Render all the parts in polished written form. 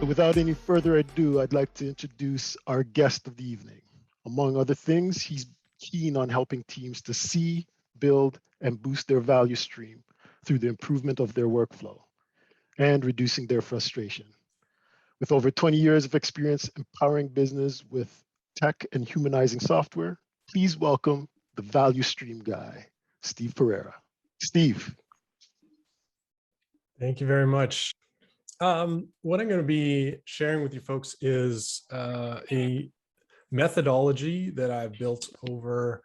Without any further ado, I'd like to introduce our guest of the evening. Among other things, he's keen on helping teams to see, build, and boost their value stream through the improvement of their workflow and reducing their frustration. With over 20 years of experience empowering business with tech and humanizing software, please welcome the value stream guy, Steve Pereira. Steve. Thank you very much. What I'm going to be sharing with you folks is a methodology that I've built over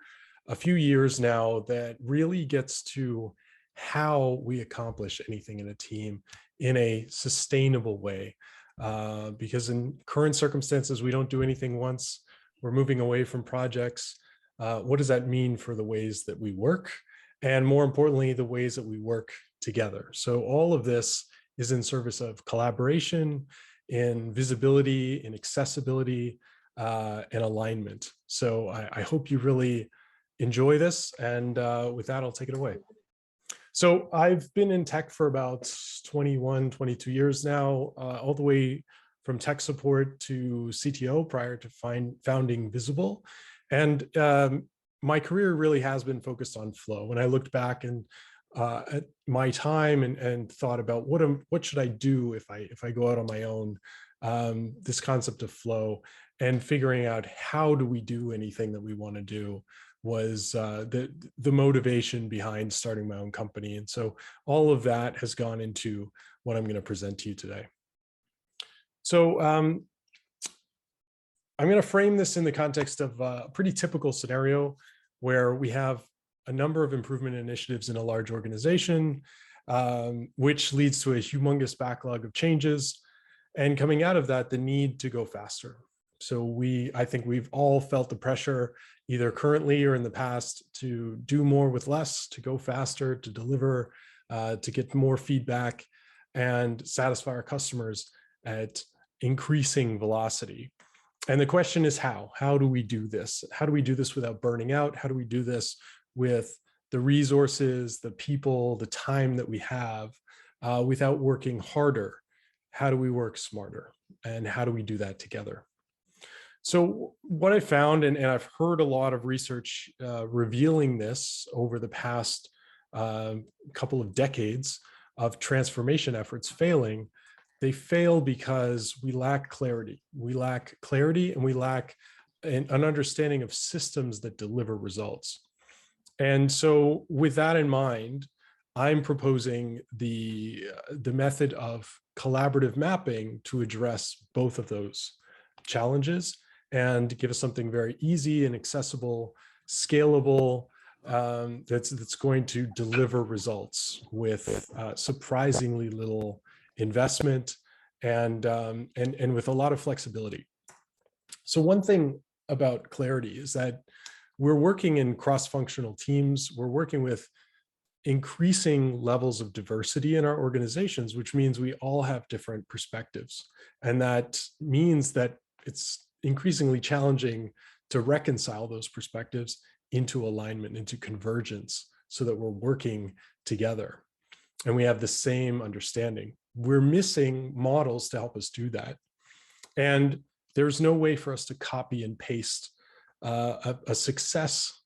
a few years now that really gets to how we accomplish anything in a team in a sustainable way. Because in current circumstances, we don't do anything once. We're moving away from projects. What does that mean for the ways that we work? And more importantly, the ways that we work together. So all of this is in service of collaboration, in visibility, in accessibility, and alignment. So I hope you really enjoy this. And with that, I'll take it away. So I've been in tech for about 21, 22 years now, all the way from tech support to CTO prior to founding Visible. And my career really has been focused on flow. When I looked back and at my time and thought about what should I do if I go out on my own, this concept of flow and figuring out how do we do anything that we want to do was the motivation behind starting my own company. And so all of that has gone into what I'm going to present to you today. So I'm going to frame this in the context of a pretty typical scenario where we have a number of improvement initiatives in a large organization, which leads to a humongous backlog of changes. And coming out of that, the need to go faster. So I think we've all felt the pressure, either currently or in the past, to do more with less, to go faster, to deliver, to get more feedback and satisfy our customers at increasing velocity. And the question is how? How do we do this? How do we do this without burning out? How do we do this with the resources, the people, the time that we have without working harder? How do we work smarter? And how do we do that together? So what I found, and I've heard a lot of research revealing this over the past couple of decades of transformation efforts failing, they fail because we lack clarity. We lack clarity and we lack an understanding of systems that deliver results. And so with that in mind, I'm proposing the method of collaborative mapping to address both of those challenges and give us something very easy and accessible, scalable, that's going to deliver results with surprisingly little investment and with a lot of flexibility. So one thing about clarity is that we're working in cross-functional teams. We're working with increasing levels of diversity in our organizations, which means we all have different perspectives. And that means that it's increasingly challenging to reconcile those perspectives into alignment, into convergence, so that we're working together and we have the same understanding. We're missing models to help us do that. And there's no way for us to copy and paste a success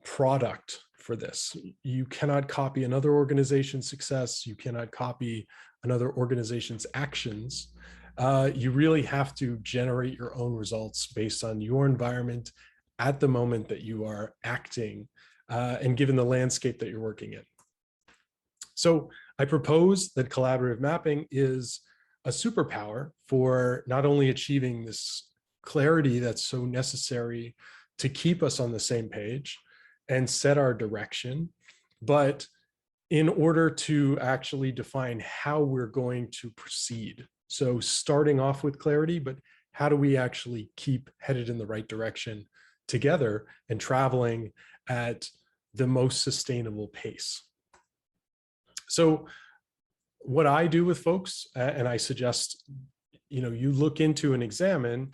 product for this. You cannot copy another organization's success. You cannot copy another organization's actions. You really have to generate your own results based on your environment at the moment that you are acting and given the landscape that you're working in. So I propose that collaborative mapping is a superpower for not only achieving this clarity that's so necessary to keep us on the same page and set our direction, but in order to actually define how we're going to proceed. So starting off with clarity, but how do we actually keep headed in the right direction together and traveling at the most sustainable pace? So what I do with folks, and I suggest, you look into and examine,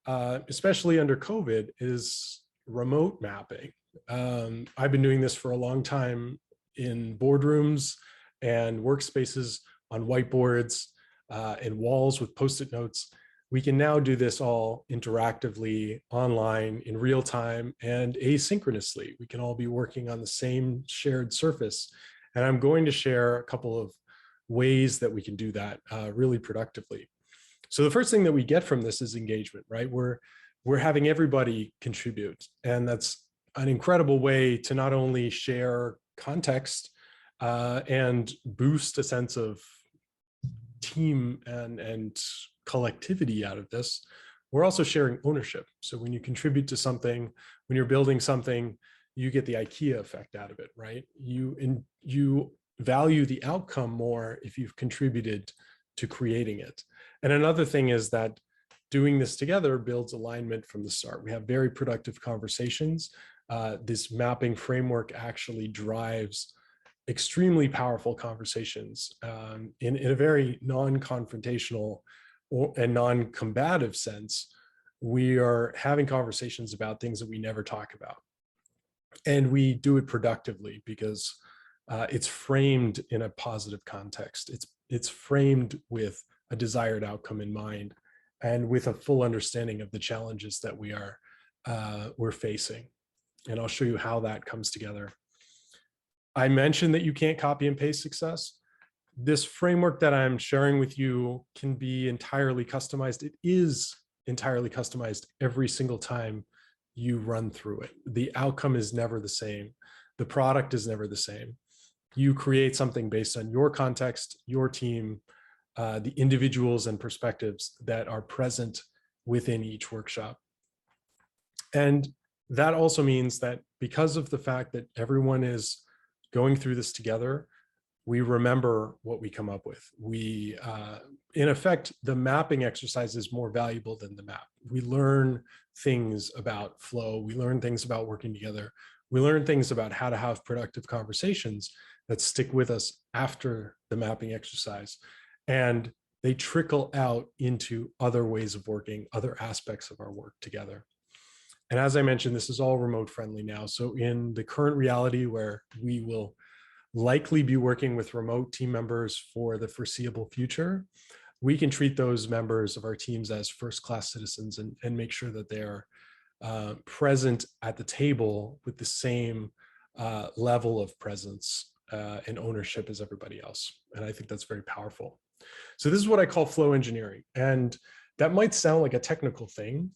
especially under COVID, is remote mapping. I've been doing this for a long time in boardrooms and workspaces, on whiteboards, and walls with Post-it notes. We can now do this all interactively online in real time and asynchronously. We can all be working on the same shared surface. And I'm going to share a couple of ways that we can do that really productively. So the first thing that we get from this is engagement, right? We're having everybody contribute. And that's an incredible way to not only share context and boost a sense of team and collectivity out of this, we're also sharing ownership. So when you contribute to something, when you're building something, you get the IKEA effect out of it, right? You value the outcome more if you've contributed to creating it. And another thing is that doing this together builds alignment from the start. We have very productive conversations. This mapping framework actually drives extremely powerful conversations in a very non-confrontational and non-combative sense. We are having conversations about things that we never talk about. And we do it productively because it's framed in a positive context. It's framed with a desired outcome in mind and with a full understanding of the challenges that we're facing. And I'll show you how that comes together. I mentioned that you can't copy and paste success. This framework that I'm sharing with you can be entirely customized. It is entirely customized every single time you run through it. The outcome is never the same. The product is never the same. You create something based on your context, your team, the individuals and perspectives that are present within each workshop. And that also means that because of the fact that everyone is going through this together, we remember what we come up with. We, in effect, the mapping exercise is more valuable than the map. We learn things about flow. We learn things about working together. We learn things about how to have productive conversations that stick with us after the mapping exercise. And they trickle out into other ways of working, other aspects of our work together. And as I mentioned, this is all remote friendly now. So in the current reality where we will likely be working with remote team members for the foreseeable future, we can treat those members of our teams as first-class citizens and make sure that they are present at the table with the same level of presence and ownership as everybody else. And I think that's very powerful. So this is what I call flow engineering. And that might sound like a technical thing.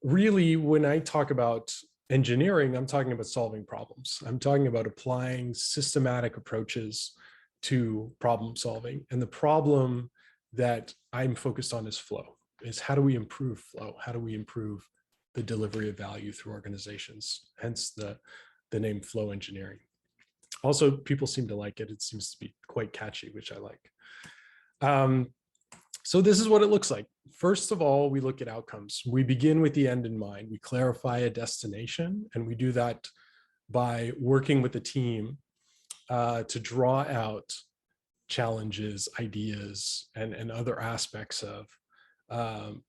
Really, when I talk about engineering, I'm talking about solving problems. I'm talking about applying systematic approaches to problem solving. And the problem that I'm focused on is flow, is how do we improve flow? How do we improve the delivery of value through organizations? Hence the name flow engineering. Also, people seem to like it. It seems to be quite catchy, which I like. So this is what it looks like. First of all, we look at outcomes. We begin with the end in mind. We clarify a destination, and we do that by working with the team to draw out challenges, ideas, and other aspects of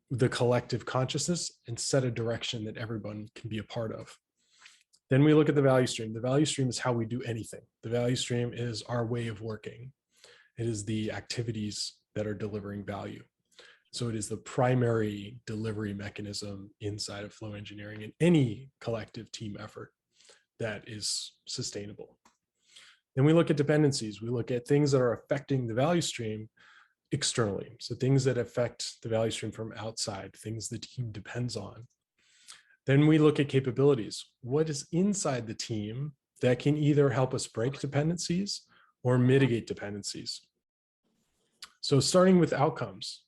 the collective consciousness and set a direction that everyone can be a part of. Then we look at the value stream. The value stream is how we do anything. The value stream is our way of working. It is the activities that are delivering value. So it is the primary delivery mechanism inside of flow engineering in any collective team effort that is sustainable. Then we look at dependencies. We look at things that are affecting the value stream externally. So things that affect the value stream from outside, things the team depends on. Then we look at capabilities. What is inside the team that can either help us break dependencies or mitigate dependencies? So starting with outcomes,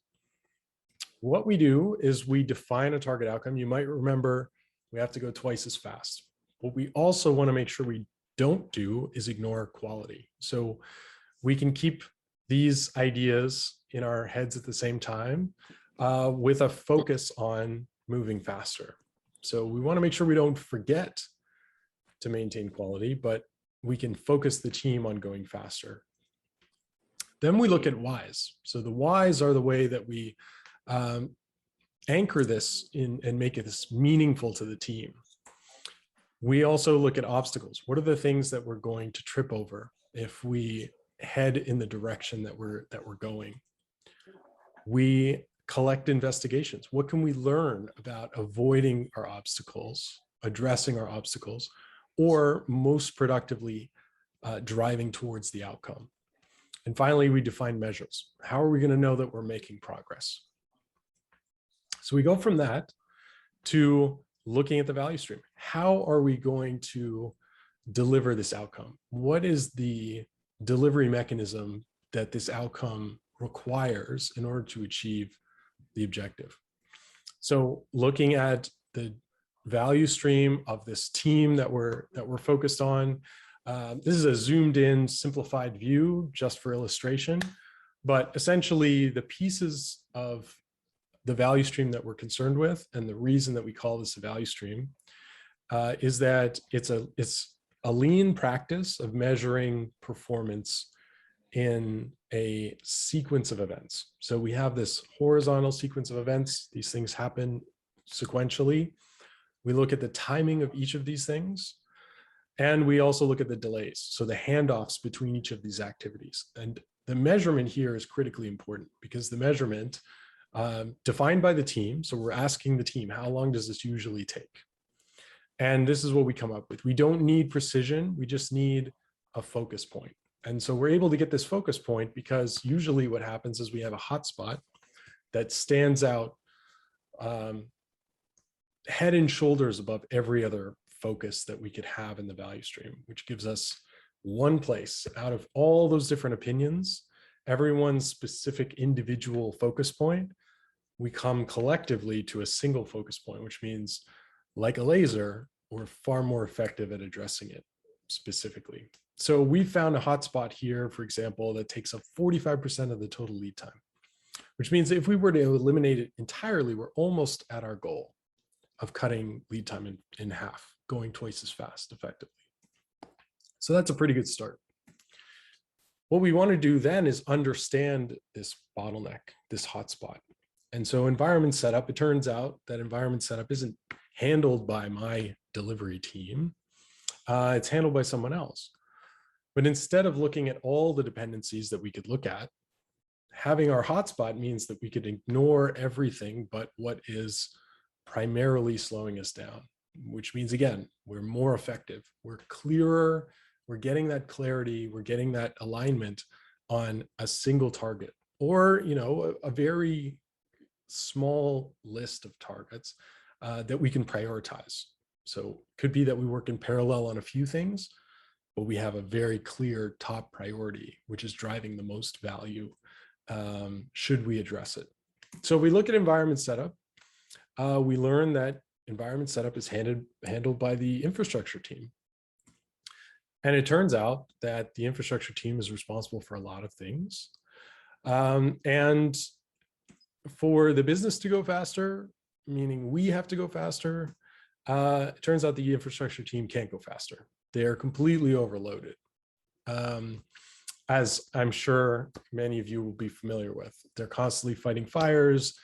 what we do is we define a target outcome. You might remember we have to go twice as fast. What we also want to make sure we don't do is ignore quality. So we can keep these ideas in our heads at the same time with a focus on moving faster. So we want to make sure we don't forget to maintain quality, but we can focus the team on going faster. Then we look at whys. So the whys are the way that we anchor this in and make it this meaningful to the team. We also look at obstacles. What are the things that we're going to trip over if we head in the direction that we're going? We collect investigations. What can we learn about avoiding our obstacles, addressing our obstacles, or most productively driving towards the outcome? And finally, we define measures. How are we going to know that we're making progress? So we go from that to looking at the value stream. How are we going to deliver this outcome? What is the delivery mechanism that this outcome requires in order to achieve the objective? So looking at the value stream of this team that we're focused on, this is a zoomed in, simplified view just for illustration, but essentially the pieces of the value stream that we're concerned with, and the reason that we call this a value stream, is that it's a lean practice of measuring performance in a sequence of events. So we have this horizontal sequence of events. These things happen sequentially. We look at the timing of each of these things, and we also look at the delays, so the handoffs between each of these activities. And the measurement here is critically important, because the measurement defined by the team. So we're asking the team, how long does this usually take? And this is what we come up with. We don't need precision. We just need a focus point. And so we're able to get this focus point because usually what happens is we have a hotspot that stands out head and shoulders above every other focus that we could have in the value stream, which gives us one place out of all those different opinions, everyone's specific individual focus point. We come collectively to a single focus point, which means, like a laser, we're far more effective at addressing it specifically. So we found a hotspot here, for example, that takes up 45% of the total lead time, which means if we were to eliminate it entirely, we're almost at our goal of cutting lead time in half, going twice as fast effectively. So that's a pretty good start. What we want to do then is understand this bottleneck, this hotspot. And so environment setup, it turns out that environment setup isn't handled by my delivery team. It's handled by someone else. But instead of looking at all the dependencies that we could look at, having our hotspot means that we could ignore everything but what is primarily slowing us down, which means, again, we're more effective, we're clearer, we're getting that clarity, we're getting that alignment on a single target, or, you know, a very small list of targets that we can prioritize. So it could be that we work in parallel on a few things, but we have a very clear top priority, which is driving the most value should we address it. So we look at environment setup. We learn that environment setup is handled by the infrastructure team. And it turns out that the infrastructure team is responsible for a lot of things. And for the business to go faster, meaning we have to go faster, it turns out the infrastructure team can't go faster. They're completely overloaded. As I'm sure many of you will be familiar with, they're constantly fighting fires.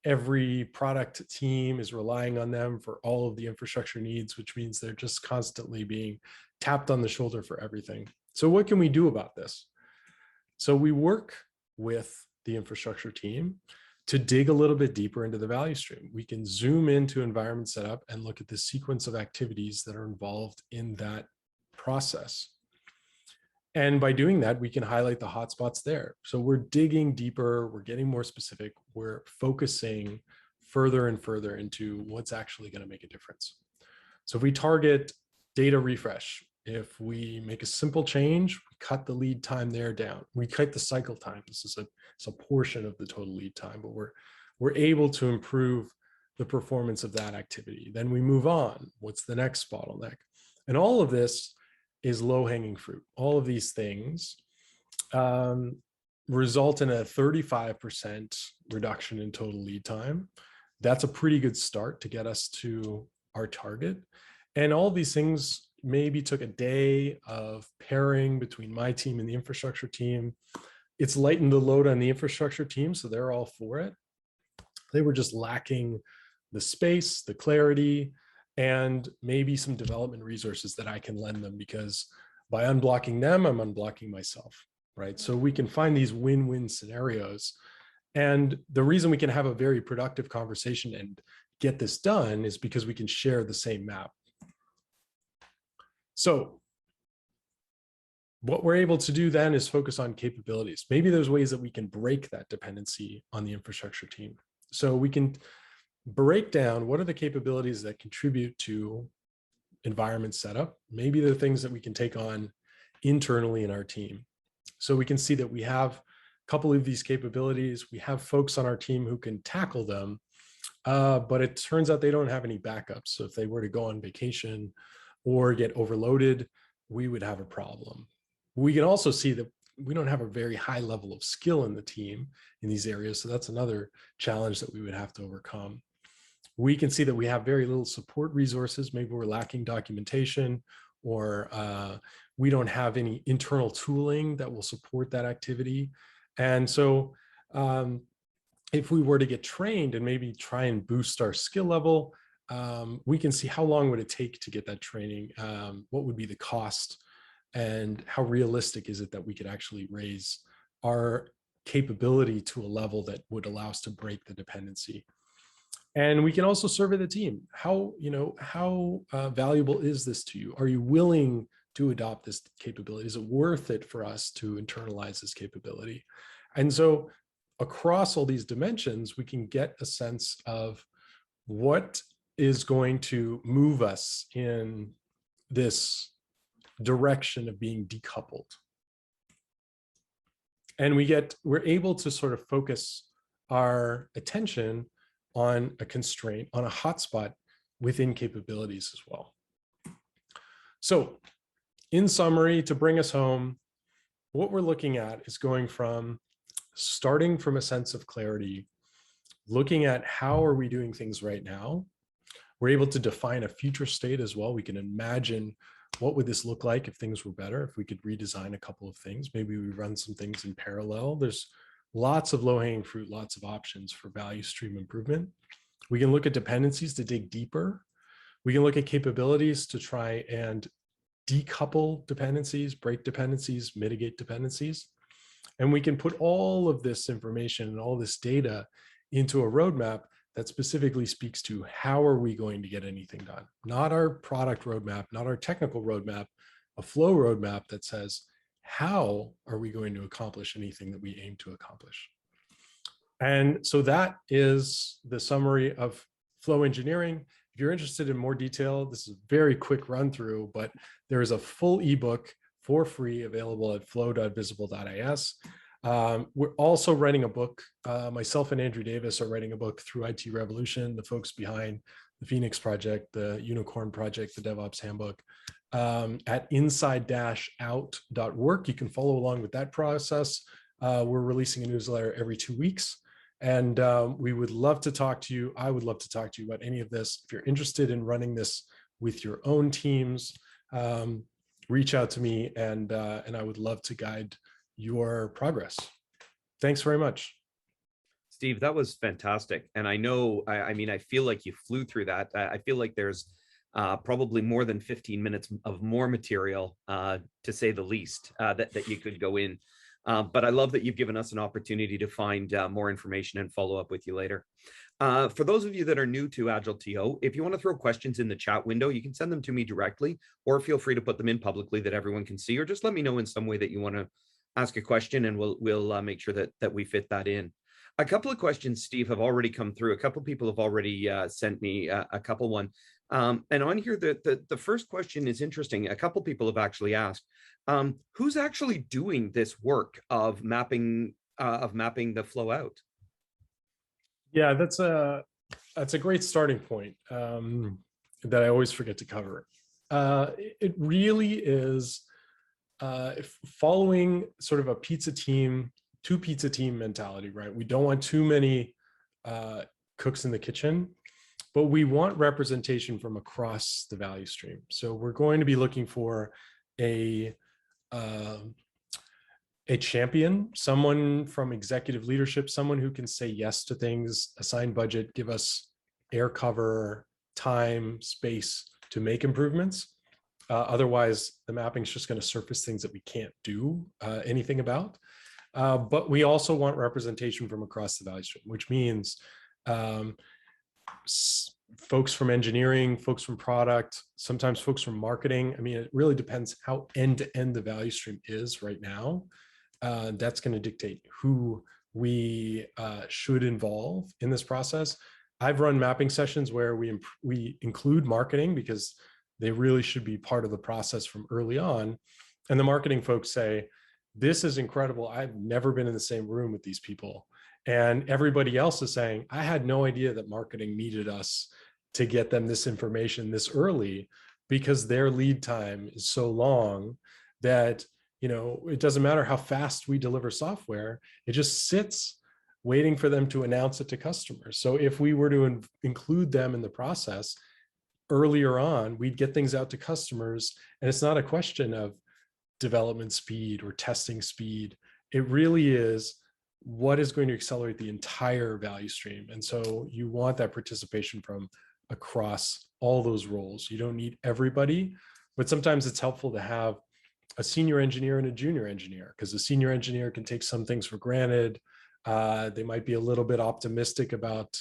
Every product team is relying on them for all of the infrastructure needs, which means they're just constantly being tapped on the shoulder for everything. So what can we do about this? So we work with the infrastructure team to dig a little bit deeper into the value stream. We can zoom into environment setup and look at the sequence of activities that are involved in that process. And by doing that, we can highlight the hotspots there. So we're digging deeper, we're getting more specific, we're focusing further and further into what's actually going to make a difference. So if we target data refresh, if we make a simple change, we cut the lead time there down. We cut the cycle time. This is a portion of the total lead time, but we're able to improve the performance of that activity. Then we move on. What's the next bottleneck? And all of this is low-hanging fruit. All of these things result in a 35% reduction in total lead time. That's a pretty good start to get us to our target. And all of these things maybe took a day of pairing between my team and the infrastructure team. It's lightened the load on the infrastructure team, so they're all for it. They were just lacking the space, the clarity, and maybe some development resources that I can lend them, because by unblocking them, I'm unblocking myself, right? So we can find these win-win scenarios. And the reason we can have a very productive conversation and get this done is because we can share the same map. So what we're able to do then is focus on capabilities. Maybe there's ways that we can break that dependency on the infrastructure team. So we can break down what are the capabilities that contribute to environment setup. Maybe the things that we can take on internally in our team. So we can see that we have a couple of these capabilities. We have folks on our team who can tackle them, but it turns out they don't have any backups. So if they were to go on vacation or get overloaded, we would have a problem. We can also see that we don't have a very high level of skill in the team in these areas. So that's another challenge that we would have to overcome. We can see that we have very little support resources. Maybe we're lacking documentation, or we don't have any internal tooling that will support that activity. And so if we were to get trained and maybe try and boost our skill level, we can see how long would it take to get that training, what would be the cost, and how realistic is it that we could actually raise our capability to a level that would allow us to break the dependency. And we can also survey the team. How valuable is this to you? Are you willing to adopt this capability? Is it worth it for us to internalize this capability? And so across all these dimensions, we can get a sense of what is going to move us in this direction of being decoupled. And we're able to sort of focus our attention on a constraint, on a hotspot within capabilities as well. So in summary, to bring us home, what we're looking at is going from starting from a sense of clarity, looking at how are we doing things right now. We're able to define a future state as well. We can imagine what would this look like if things were better, if we could redesign a couple of things. Maybe we run some things in parallel. There's lots of low-hanging fruit, lots of options for value stream improvement. We can look at dependencies to dig deeper. We can look at capabilities to try and decouple dependencies, break dependencies, mitigate dependencies. And we can put all of this information and all this data into a roadmap that specifically speaks to how are we going to get anything done? Not our product roadmap, not our technical roadmap, a flow roadmap that says, how are we going to accomplish anything that we aim to accomplish? And so that is the summary of flow engineering. If you're interested in more detail, this is a very quick run through, but there is a full ebook for free available at flow.visible.is. We're also writing a book. Myself and Andrew Davis are writing a book through IT Revolution, the folks behind the Phoenix Project, the Unicorn Project, the DevOps Handbook, at inside-out.work. You can follow along with that process. We're releasing a newsletter every 2 weeks. And we would love to talk to you. I would love to talk to you about any of this. If you're interested in running this with your own teams, reach out to me, and I would love to guide your progress. Thanks very much. Steve, that was fantastic. And I know, I mean, I feel like you flew through that. I feel like there's probably more than 15 minutes of more material, to say the least, that you could go in. But I love that you've given us an opportunity to find more information and follow up with you later. For those of you that are new to AgileTO, if you want to throw questions in the chat window, you can send them to me directly, or feel free to put them in publicly that everyone can see, or just let me know in some way that you want to ask a question, and we'll make sure that we fit that in. A couple of questions, Steve, have already come through. A couple of people have already sent me a couple one. And on here, the first question is interesting. A couple of people have actually asked, who's actually doing this work of mapping the flow out? Yeah, that's a great starting point that I always forget to cover. It really is following sort of a two pizza team mentality, right? We don't want too many cooks in the kitchen, but we want representation from across the value stream. So we're going to be looking for a champion, someone from executive leadership, someone who can say yes to things, assign budget, give us air cover, time, space to make improvements. Otherwise, the mapping is just going to surface things that we can't do anything about. But we also want representation from across the value stream, which means folks from engineering, folks from product, sometimes folks from marketing. I mean, it really depends how end-to-end the value stream is right now. That's going to dictate who we should involve in this process. I've run mapping sessions where we include marketing because they really should be part of the process from early on. And the marketing folks say, this is incredible. I've never been in the same room with these people. And everybody else is saying, I had no idea that marketing needed us to get them this information this early, because their lead time is so long that, you know, it doesn't matter how fast we deliver software, it just sits waiting for them to announce it to customers. So if we were to include them in the process earlier on, we'd get things out to customers. And it's not a question of development speed or testing speed. It really is what is going to accelerate the entire value stream. And so you want that participation from across all those roles. You don't need everybody, but sometimes it's helpful to have a senior engineer and a junior engineer, because a senior engineer can take some things for granted. They might be a little bit optimistic about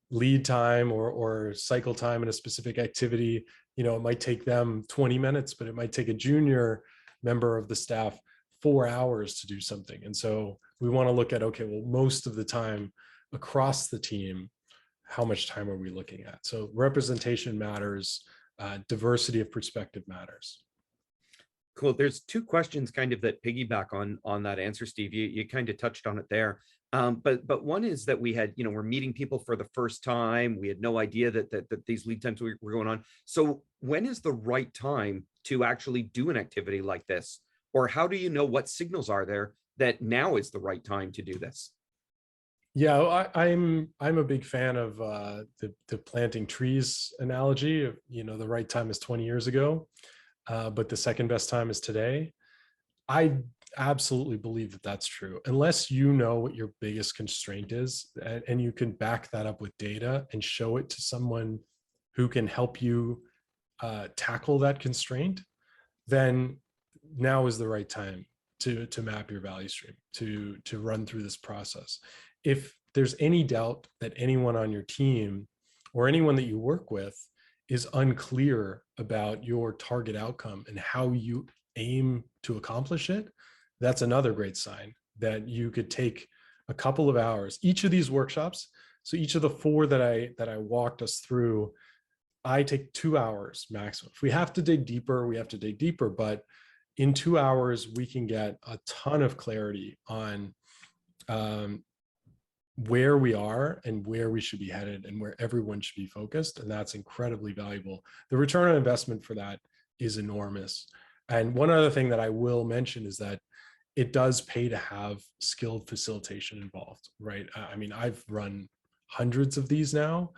lead time or cycle time in a specific activity. You know, it might take them 20 minutes, but it might take a junior member of the staff 4 hours to do something. And so we want to look at, okay, well, most of the time across the team, how much time are we looking at? So representation matters, diversity of perspective matters. Cool. There's two questions kind of that piggyback on that answer, Steve. You kind of touched on it there. But one is that we had, you know, we're meeting people for the first time. We had no idea that these lead times were going on. So when is the right time to actually do an activity like this? Or how do you know what signals are there that now is the right time to do this? Yeah, I'm a big fan of the planting trees analogy. You know, the right time is 20 years ago, but the second best time is today. I absolutely believe that that's true. Unless you know what your biggest constraint is, and you can back that up with data and show it to someone who can help you tackle that constraint, then now is the right time to map your value stream, to run through this process. If there's any doubt that anyone on your team or anyone that you work with is unclear about your target outcome and how you aim to accomplish it, that's another great sign that you could take a couple of hours. Each of these workshops, so each of the 4 that I walked us through, I take 2 hours maximum. If we have to dig deeper, we have to dig deeper, but in 2 hours, we can get a ton of clarity on where we are and where we should be headed and where everyone should be focused. And that's incredibly valuable. The return on investment for that is enormous. And one other thing that I will mention is that it does pay to have skilled facilitation involved, right? I mean, I've run hundreds of these now.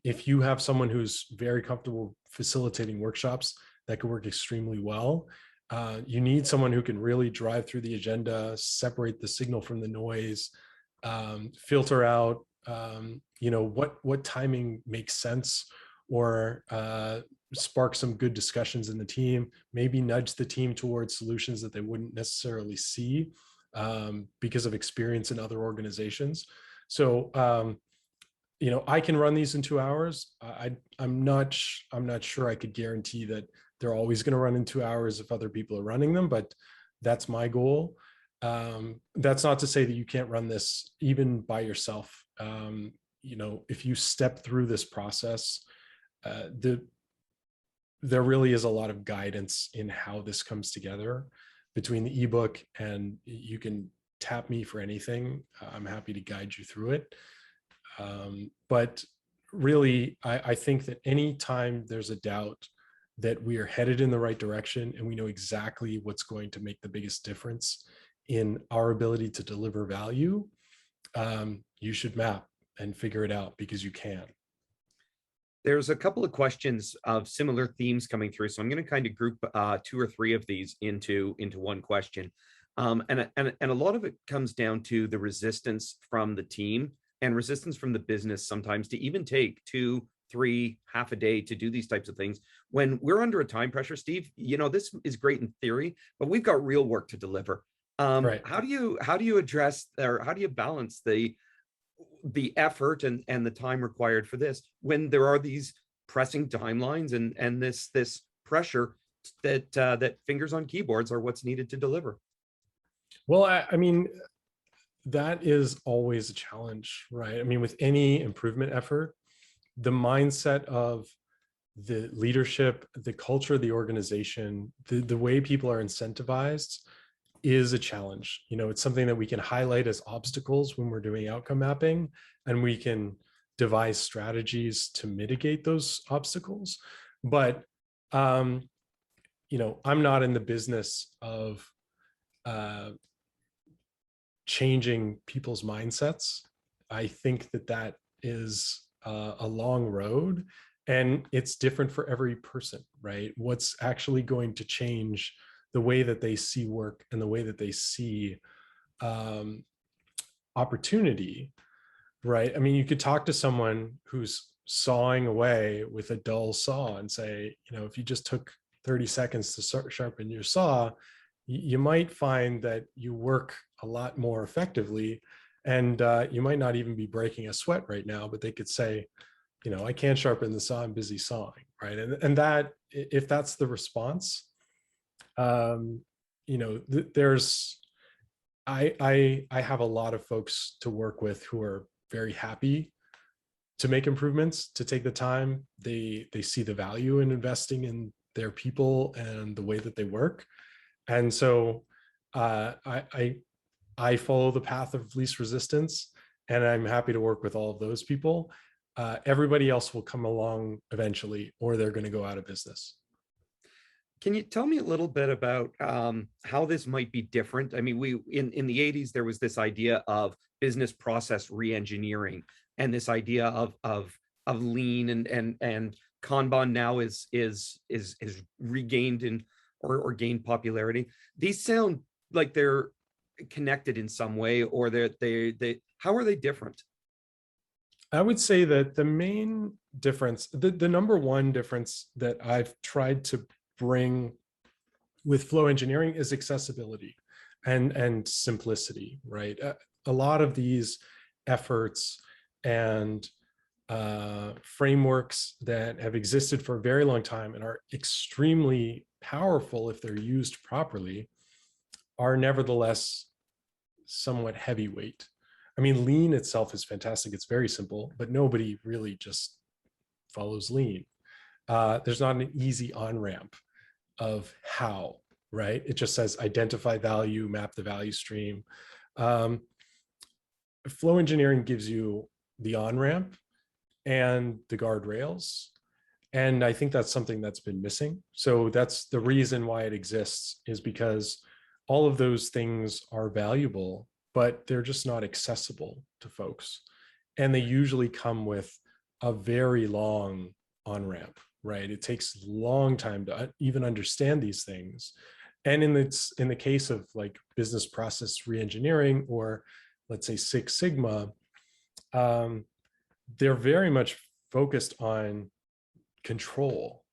If you have someone who's very comfortable facilitating workshops, that could work extremely well. You need someone who can really drive through the agenda, separate the signal from the noise, filter out, you know, what timing makes sense, or spark some good discussions in the team, maybe nudge the team towards solutions that they wouldn't necessarily see because of experience in other organizations. So, you know, I can run these in 2 hours. I'm not sure I could guarantee that they're always going to run in 2 hours if other people are running them, but that's my goal. That's not to say that you can't run this even by yourself. You know, if you step through this process, there really is a lot of guidance in how this comes together between the ebook, and you can tap me for anything. I'm happy to guide you through it. But really, I think that anytime there's a doubt that we are headed in the right direction and we know exactly what's going to make the biggest difference in our ability to deliver value, you should map and figure it out, because you can. There's a couple of questions of similar themes coming through, so I'm going to kind of group 2 or 3 of these into one question, and a lot of it comes down to the resistance from the team and resistance from the business sometimes to even take 2, 3, half a day to do these types of things when we're under a time pressure. Steve, you know, this is great in theory, but we've got real work to deliver. Right. How do you address, or how do you balance the effort and the time required for this when there are these pressing timelines and this pressure that fingers on keyboards are what's needed to deliver? Well, I mean, that is always a challenge, right? I mean, with any improvement effort, the mindset of the leadership, the culture of the organization, the way people are incentivized is a challenge. You know, it's something that we can highlight as obstacles when we're doing outcome mapping, and we can devise strategies to mitigate those obstacles. But, you know, I'm not in the business of changing people's mindsets. I think that that is a long road, and it's different for every person, right? What's actually going to change the way that they see work and the way that they see opportunity, right? I mean, you could talk to someone who's sawing away with a dull saw and say, you know, if you just took 30 seconds to sharpen your saw, you might find that you work a lot more effectively, and you might not even be breaking a sweat right now, but they could say, you know, I can't sharpen the saw, I'm busy sawing, right? And that, if that's the response, you know, I have a lot of folks to work with who are very happy to make improvements, to take the time. They see the value in investing in their people and the way that they work. And so I follow the path of least resistance, and I'm happy to work with all of those people. Everybody else will come along eventually, or they're going to go out of business. Can you tell me a little bit about how this might be different? I mean, in the 80s, there was this idea of business process reengineering, and this idea of lean and Kanban now is regained or gained popularity. These sound like they're connected in some way, or they how are they different? I would say that the main difference, the number one difference that I've tried to bring with flow engineering is accessibility and simplicity, right? A lot of these efforts and frameworks that have existed for a very long time and are extremely powerful if they're used properly are nevertheless somewhat heavyweight. I mean, lean itself is fantastic. It's very simple, but nobody really just follows lean. There's not an easy on-ramp of how, right? It just says identify value, map the value stream. Flow engineering gives you the on-ramp and the guardrails. And I think that's something that's been missing. So that's the reason why it exists, is because all of those things are valuable, but they're just not accessible to folks. And they usually come with a very long on-ramp, right? It takes a long time to even understand these things. And in the case of like business process reengineering, or let's say Six Sigma, they're very much focused on control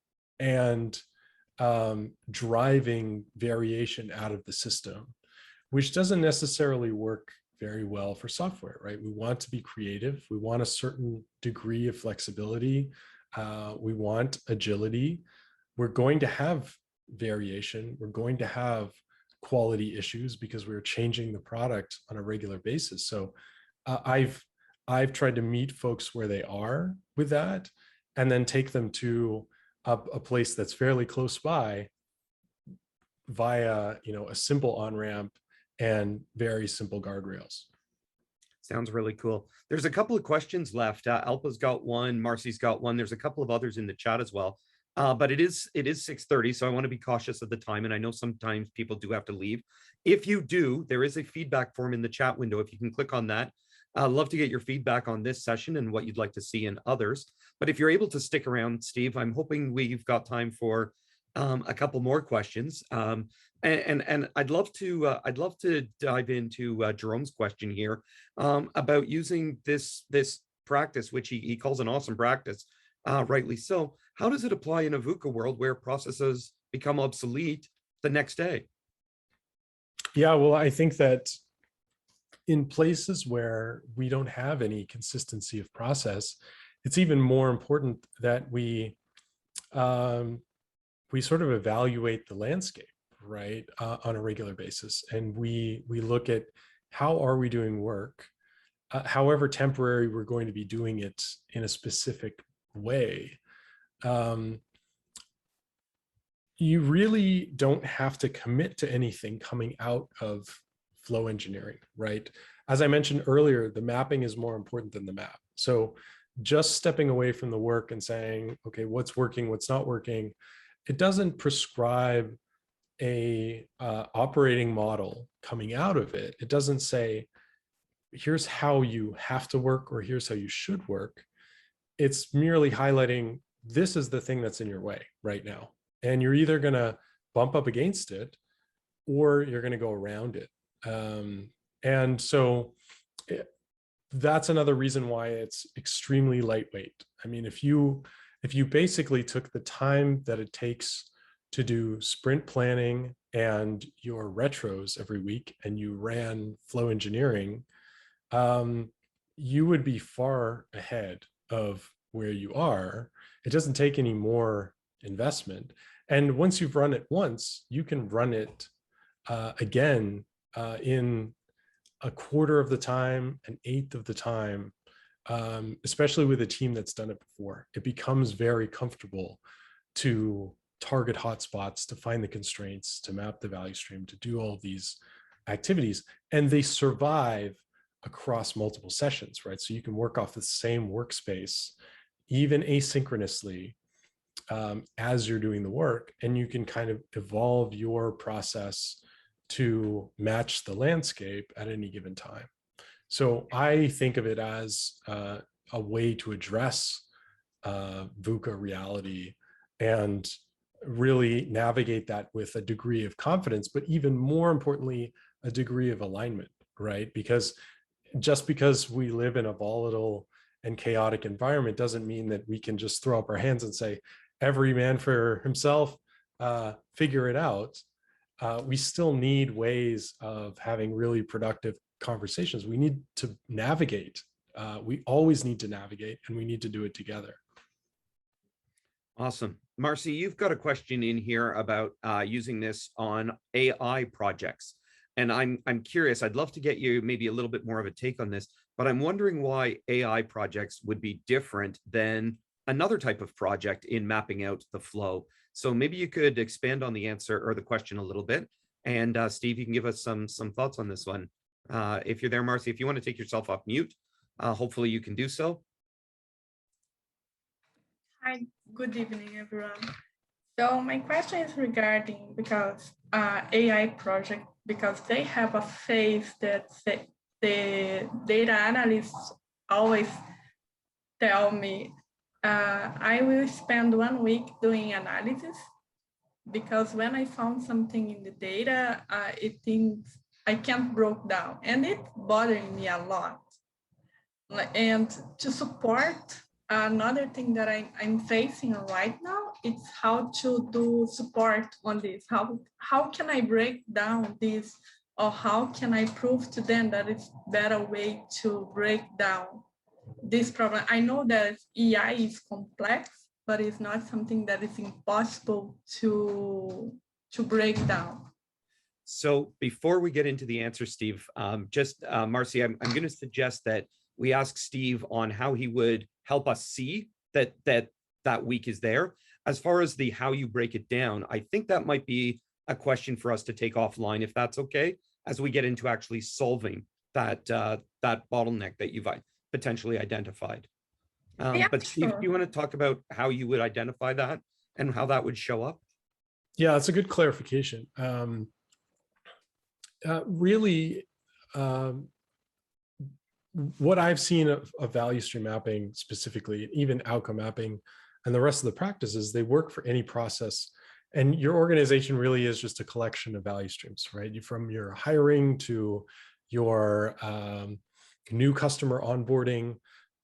and driving variation out of the system, which doesn't necessarily work very well for software, right? We want to be creative. We want a certain degree of flexibility. We want agility. We're going to have variation. We're going to have quality issues because we're changing the product on a regular basis. So I've tried to meet folks where they are with that, and then take them to a place that's fairly close by via, you know, a simple on-ramp and very simple guardrails. Sounds really cool. There's a couple of questions left. Alpa's got one, Marcy's got one. There's a couple of others in the chat as well. But it is 6:30, so I want to be cautious of the time. And I know sometimes people do have to leave. If you do, there is a feedback form in the chat window. If you can click on that, I'd love to get your feedback on this session and what you'd like to see in others. But if you're able to stick around, Steve, I'm hoping we've got time for a couple more questions. And I'd love to dive into Jerome's question here about using this practice, which he calls an awesome practice, rightly so. How does it apply in a vUCA world where processes become obsolete the next day? Yeah, well, I think that in places where we don't have any consistency of process, it's even more important that we sort of evaluate the landscape, right, on a regular basis, and we look at how are we doing work, however temporary we're going to be doing it in a specific way. You really don't have to commit to anything coming out of flow engineering, right? As I mentioned earlier, the mapping is more important than the map. So just stepping away from the work and saying, okay, what's working, what's not working, it doesn't prescribe a operating model coming out of it. It doesn't say, here's how you have to work or here's how you should work. It's merely highlighting, this is the thing that's in your way right now. And you're either going to bump up against it or you're going to go around it. And so that's another reason why it's extremely lightweight. I mean, if you basically took the time that it takes to do sprint planning and your retros every week and you ran flow engineering, you would be far ahead of where you are. It doesn't take any more investment. And once you've run it once, you can run it again in a quarter of the time, an eighth of the time, especially with a team that's done it before. It becomes very comfortable to target hotspots, to find the constraints, to map the value stream, to do all of these activities. And they survive across multiple sessions, right? So you can work off the same workspace, even asynchronously, as you're doing the work, and you can kind of evolve your process to match the landscape at any given time. So I think of it as a way to address vUCA reality and really navigate that with a degree of confidence, but even more importantly, a degree of alignment, right? Because just because we live in a volatile and chaotic environment doesn't mean that we can just throw up our hands and say, every man for himself, figure it out. We still need ways of having really productive conversations. We need to navigate. We always need to navigate, and we need to do it together. Awesome. Marcy, you've got a question in here about using this on AI projects. And I'm curious, I'd love to get you maybe a little bit more of a take on this, but I'm wondering why AI projects would be different than another type of project in mapping out the flow. So maybe you could expand on the answer or the question a little bit. And Steve, you can give us some thoughts on this one. If you're there, Marcy, if you want to take yourself off mute, hopefully you can do so. Hi, good evening, everyone. So my question is regarding because AI project, because they have a phase that the data analysts always tell me, I will spend 1 week doing analysis because when I found something in the data, it thinks I can't break down, and it's bothering me a lot. And to support, another thing that I'm facing right now, it's how to do support on this. How can I break down this, or how can I prove to them that it's better way to break down this problem? I know that AI is complex, but it's not something that is impossible to break down. So before we get into the answer, Steve, Marcy, I'm going to suggest that we ask Steve on how he would help us see that week is there. As far as the how you break it down, I think that might be a question for us to take offline, if that's okay, as we get into actually solving that bottleneck that you've potentially identified. Yeah, but Steve, sure. do you want to talk about how you would identify that and how that would show up? Yeah, that's a good clarification. Really, what I've seen of value stream mapping specifically, even outcome mapping, and the rest of the practices, they work for any process And your organization really is just a collection of value streams, right? From your hiring to your new customer onboarding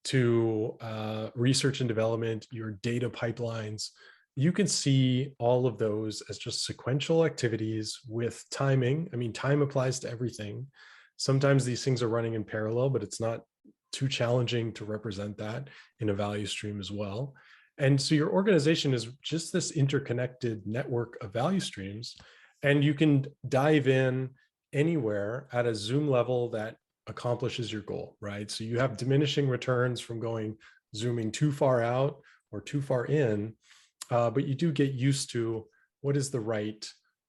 to research and development, your data pipelines. You can see all of those as just sequential activities with timing. I mean, time applies to everything. Sometimes these things are running in parallel, but it's not too challenging to represent that in a value stream as well. And so your organization is just this interconnected network of value streams, and you can dive in anywhere at a zoom level that accomplishes your goal, right? So you have diminishing returns from zooming too far out or too far in, but you do get used to what is the right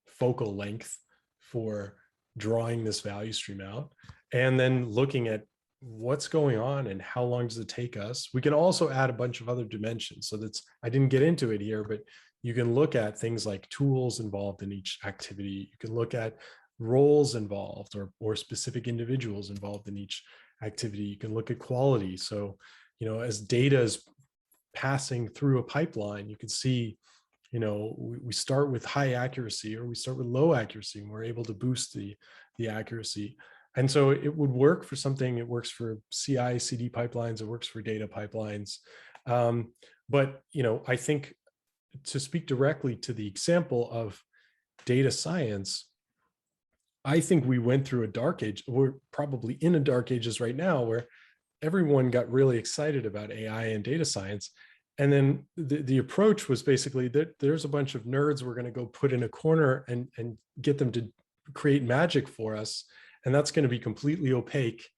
focal length for drawing this value stream out, and then looking at what's going on and how long does it take us. We can also add a bunch of other dimensions. So I didn't get into it here, but you can look at things like tools involved in each activity. You can look at roles involved or specific individuals involved in each activity. You can look at quality. So, as data is passing through a pipeline, you can see, we start with high accuracy or we start with low accuracy, and we're able to boost the accuracy. And so it would work for something. It works for CI/CD pipelines. It works for data pipelines. But I think, to speak directly to the example of data science, I think we went through a dark age. We're probably in a dark ages right now where everyone got really excited about AI and data science. And then the approach was basically that there's a bunch of nerds we're going to go put in a corner and get them to create magic for us. And that's going to be completely opaque.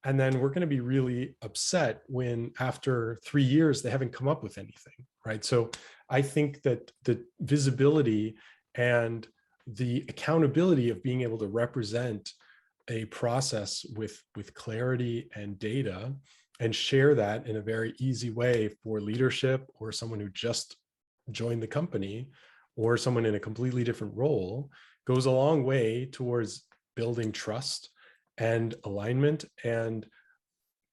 And then we're going to be really upset when after 3 years, they haven't come up with anything, right? So I think that the visibility and the accountability of being able to represent a process with clarity and data and share that in a very easy way for leadership or someone who just joined the company or someone in a completely different role goes a long way towards building trust and alignment and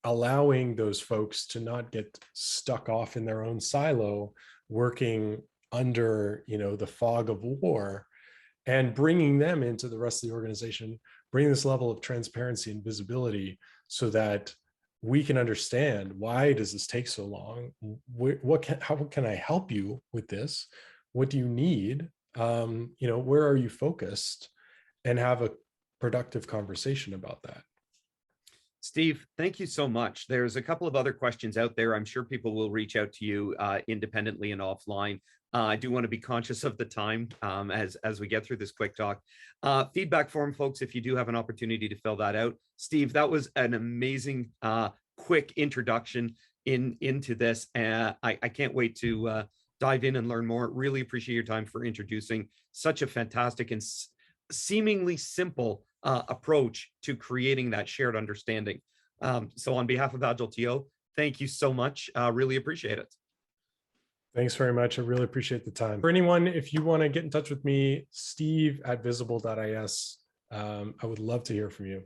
allowing those folks to not get stuck off in their own silo, working under, the fog of war, and bringing them into the rest of the organization, bring this level of transparency and visibility so that we can understand, why does this take so long? How can I help you with this? What do you need? Where are you focused? And have a productive conversation about that. Steve, thank you so much. There's a couple of other questions out there. I'm sure people will reach out to you independently and offline. I do want to be conscious of the time as we get through this quick talk. Feedback form, folks, if you do have an opportunity to fill that out. Steve, that was an amazing, quick introduction into this. I can't wait to dive in and learn more. Really appreciate your time for introducing such a fantastic and seemingly simple approach to creating that shared understanding. So on behalf of AgileTO, thank you so much. Really appreciate it. Thanks very much. I really appreciate the time. For anyone, if you want to get in touch with me, steve@visible.is. I would love to hear from you.